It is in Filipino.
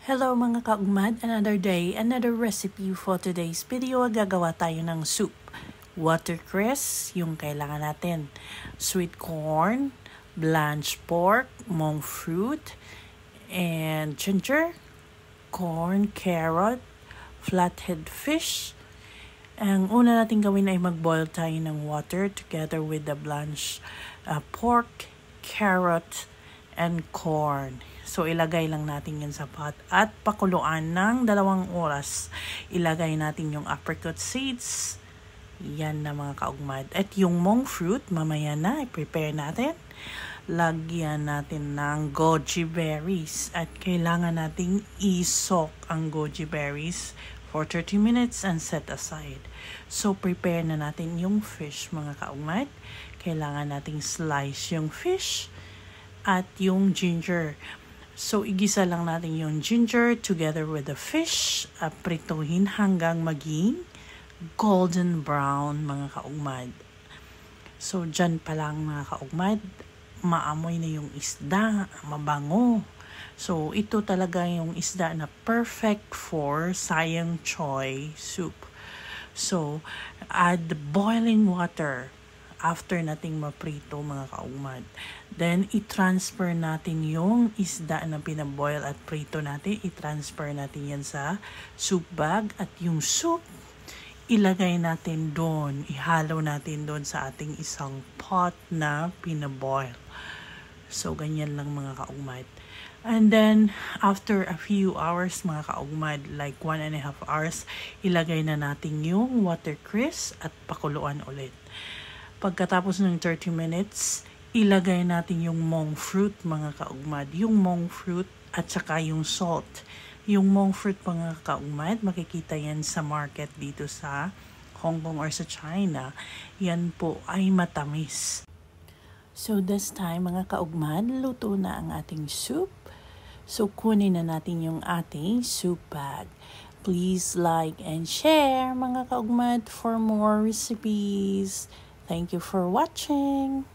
Hello mga kaugmad, another day, another recipe for today's video. Gagawa tayo ng soup. Watercress, yung kailangan natin. Sweet corn, blanched pork, monk fruit, and ginger, corn, carrot, flathead fish. Ang una natin gawin ay mag-boil tayo ng water together with the blanched pork, carrot, and corn. So, ilagay lang natin yan sa pot at pakuluan ng 2 oras. Ilagay natin yung apricot seeds. Yan na mga kaugmad. At yung monk fruit, mamaya na, i-prepare natin. Lagyan natin ng goji berries. At kailangan nating i-soak ang goji berries for 30 minutes and set aside. So, prepare na natin yung fish mga kaugmad. Kailangan nating slice yung fish at yung ginger. So, igisa lang natin yung ginger together with the fish. Prituhin hanggang maging golden brown mga kaugmad. So, dyan pa lang mga kaugmad, maamoy na yung isda, mabango. So, ito talaga yung isda na perfect for sayang choy soup. So, add boiling water after nating maprito mga kaugmad. Then, i-transfer natin yung isda na pinaboil at prito natin. I-transfer natin yan sa soup bag. At yung soup, ilagay natin doon. Ihalo natin doon sa ating isang pot na pinaboil. So, ganyan lang mga kaugmad. And then, after a few hours mga kaugmad, like 1.5 hours, ilagay na natin yung watercress at pakuluan ulit. Pagkatapos ng 30 minutes, ilagay natin yung monk fruit mga kaugmad. Yung monk fruit at saka yung salt. Yung monk fruit mga kaugmad, makikita yan sa market dito sa Hong Kong or sa China. Yan po ay matamis. So this time mga kaugmad, luto na ang ating soup. So kunin na natin yung ating soup bag. Please like and share mga kaugmad for more recipes. Thank you for watching.